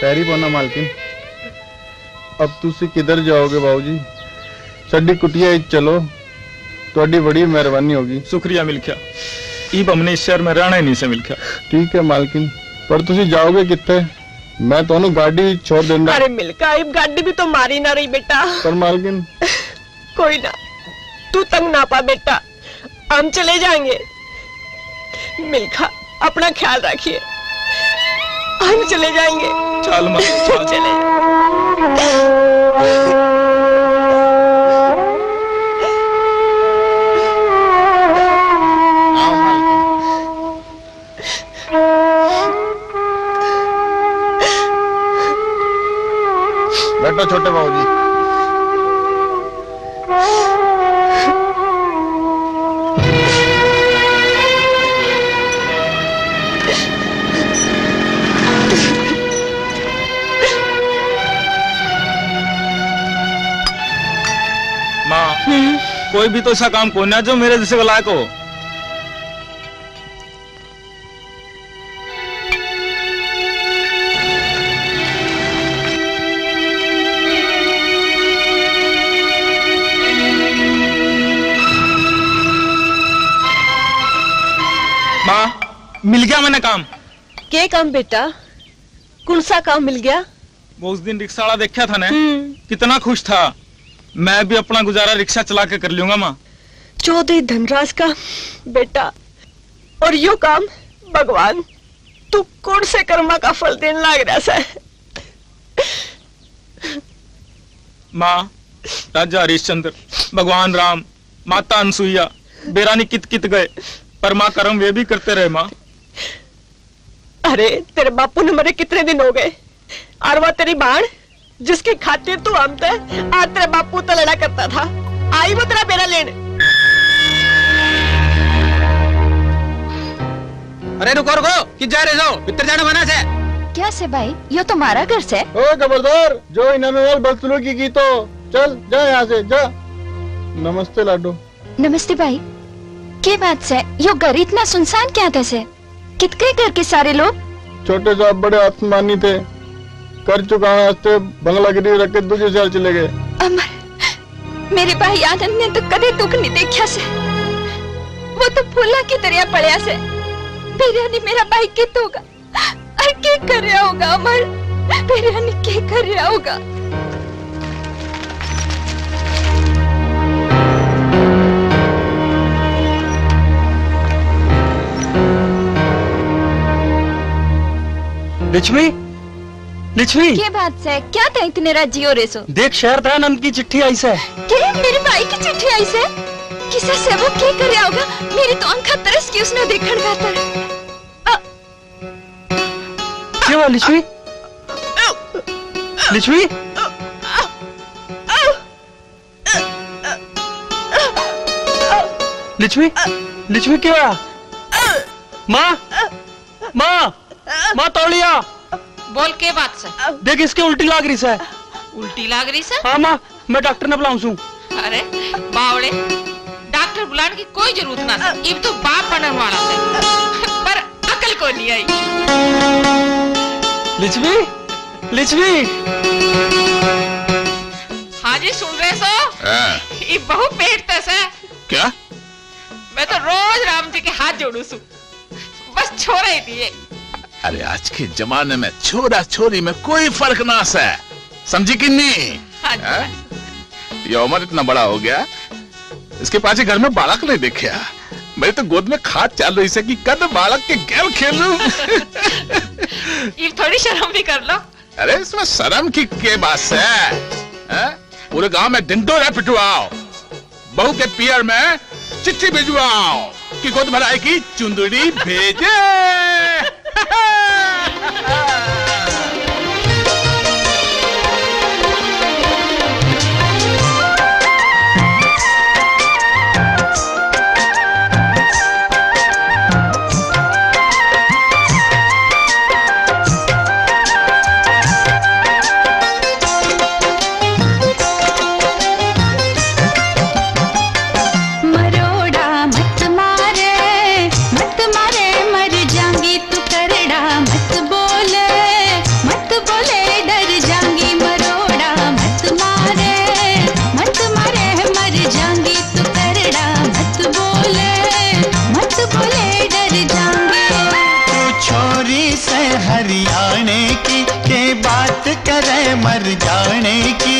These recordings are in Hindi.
पैरी पौना मालकिन। अब तुसी किधर जाओगे बाबूजी? साडी कुटिया चलो, तुहाडी बड़ी मेहरबानी होगी। शुक्रिया मिलख्या, इब हमने इस शहर में रहना ही नहीं से मिलख्या। ठीक है मालकिन, पर तुसी जाओगे कित्थे? मैं तो गाड़ी छोड़ देंदा। अरे मिल्खा, इब गाड़ी भी तो मारी ना रही बेटा। पर मालकिन कोई ना, तू तंग ना पा बेटा, हम चले जाएंगे। मिल्खा अपना ख्याल रखिए, हम चले जाएंगे। चल माँ, चल। चले। बैठो छोटे बाबूजी। माँ, कोई भी तो ऐसा काम कौन है जो मेरे जैसे लायक हो। माँ, मिल गया मैंने काम। क्या काम बेटा? कौन सा काम मिल गया? वो उस दिन रिक्शा वाला देखा था ना, कितना खुश था। मैं भी अपना गुजारा रिक्शा चला के कर लूंगा माँ। चौधरी धनराज का बेटा, और यो काम भगवान तू कौन से कर्मा का फल देने लाग रहा है? माँ, राजा हरिश्चंद्र, भगवान राम, माता अनसुईया, बेरानी कित कित गए, पर माँ कर्म वे भी करते रहे माँ। अरे तेरे बापू ने मरे कितने दिन हो गए, और वह तेरी बाण जिसकी खातिर तू हम थे, आज तेरे बापू तो लड़ा करता था, आई वो तेरा बेरा लेने। अरे रुको रुको, कि जा रहे हो? भीतर जाना मना से। क्या से भाई, ये तो हमारा घर से। ओ खबरदार, जो इन्होंने बदसलूकी की तो चल जा यहाँ से जा। नमस्ते लाडो। नमस्ते भाई, क्या बात से यो घर इतना सुनसान क्या था से? कितने घर के सारे लोग? छोटे साहब बड़े आत्मानी थे, कर चुकाने वास्ते बंगला गिरी रख के दूसरे शहर चले गए। अमर, मेरे भाई आनंद ने तो कदे दुख नहीं देखा से, वो तो फूला की तरह पड़िया से। बेरानी मेरा भाई कित होगा, और क्या कर रहा होगा अमर? बेरानी क्या कर रहा होगा? लक्ष्मी, लक्ष्मी, क्या बात से? क्या था इतने राजी हो रहे सो? देख शहर दयानंद की चिट्ठी आई से। क्या मेरे भाई की चिट्ठी आई से? किसे से वो क्या कर रहा होगा? मेरी तो आंखें तरस की उसने देखण खातर। क्या हुआ लक्ष्मी? लक्ष्मी, लक्ष्मी, लक्ष्मी क्या हुआ? माँ, माँ, माँ तौलिया। बोल के बात से? देख इसके उल्टी लाग रही से। उल्टी लाग रही से? हाँ माँ, मैं डॉक्टर ने बुलाऊं छू। अरे बावड़े, डॉक्टर बुलाने की कोई जरूरत ना थी, इब तो बाप बनने वाला से, पर अकल को नहीं आई। लक्ष्मी, लक्ष्मी। हाँ जी सुन रहे सो? ये बहु पेट तस है। क्या? मैं तो रोज राम जी के हाथ जोड़ू सू, बस छोरा ही दिए। अरे आज के जमाने में छोरा छोरी में कोई फर्क ना है, समझी कि नहीं? हाँ जी। ये उम्र इतना बड़ा हो गया, इसके पास घर में बालक नहीं देखे। मेरी तो गोद में खाद चाल रही है कि कद बालक के गेम खेलूं। ये थोड़ी शर्म भी कर लो। अरे इसमें शर्म की के बात है? पूरे गांव में डिंडोरा पिटवाओ, बहू के पियर में चिट्ठी भिजवाओ कि गोद भराई की चुंदड़ी भेजे। मत मारे मर जाएंगी तू करड़ा मत बोले। हरियाणे की के बात करे मर जाने की।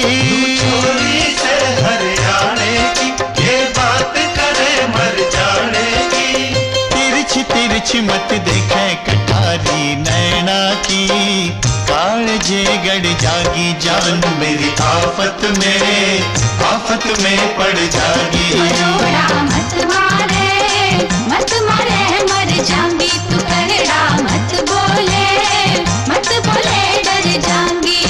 छोरी से हरियाणे की के बात करे मर जाने की। तिरछ तिरछ मत देखे कटारी नैना की। कालजे गड़ जागी जान मेरी आफत में पड़ जागी। मत मारे मर जाऊंगी तू करड़ा मत बोले डर जाऊंगी।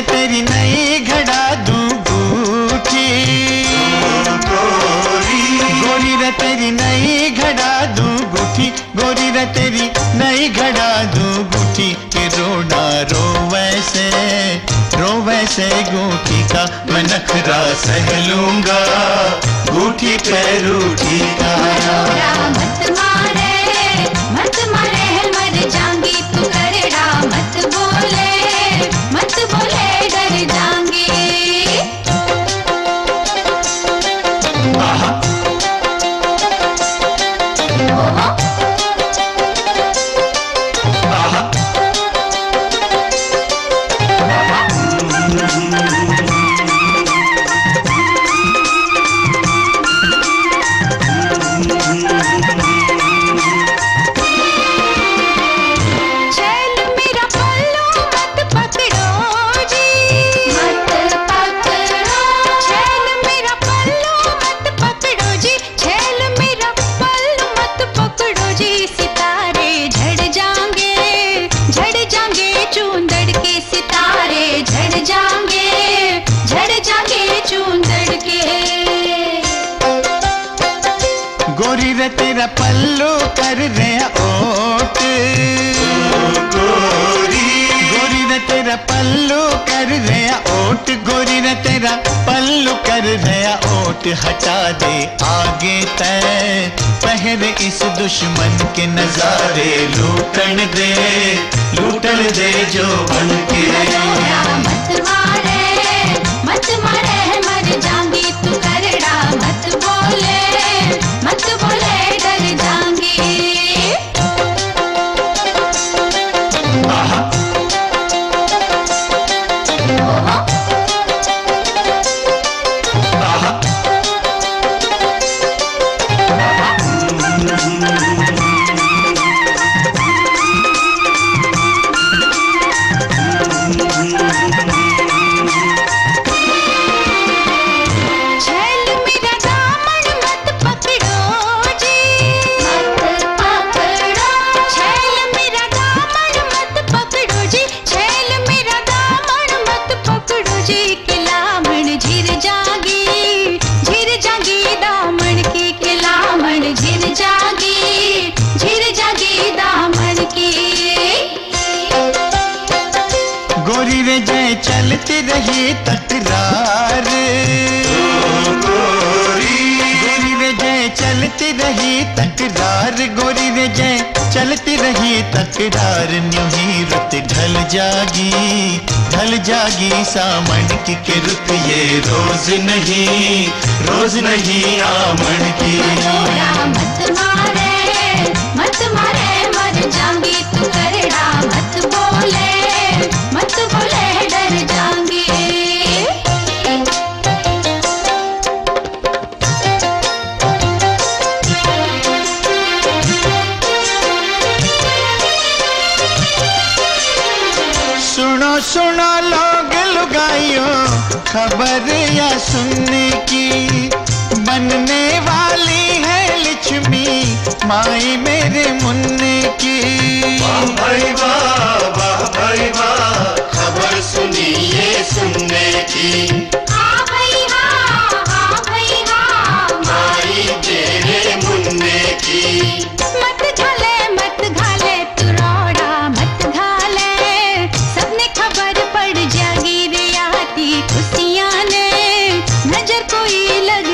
तेरी नई घड़ा दूं बूटी। गोरी रे तेरी नई घड़ा दूं बूटी। गोरी रे तेरी नई घड़ा दूं बूटी। के रोना रो वैसे गूठी का मैं नखरा सह लूंगा गूठी पे रूठी का। मत मारे मर जाऊंगी तू करड़ा मत बोले डर जाऊंगी। गोरी रे तेरा पल्लू कर रहे ओट। गोरी रे तेरा पल्लू कर रहे ओट। गोरी रे तेरा पल्लू कर रहे ओट। हटा दे आगे तय पहरे इस दुश्मन के नजारे लूटन दे जो बन के। मत मारे मर जाऊंगी तू करड़ा मत बोले डर जाऊंगी। चलती रही तकरार। गोरी रे जय चलती रही तकरार। गोरी रे जय चलती रही तकरार। न्यू ही रुत ढल जागी सामन की के रुत ये रोज नहीं आमन की। मत मारे मर जाऊंगी तू करड़ा मत बोले डर जाऊंगी। सुनो लोग लुगाइयों खबर या सुनने की बनने वाली है माई मेरे मुन्ने की। वाह भाई वाह, खबर सुनिए सुनने की। हाँ भाई हाँ, माई तेरे मुन्ने की। मत घाले तू रोड़ा मत घाले, सबने खबर पड़ जागी रे आती खुशियाँ ने, नजर कोई लग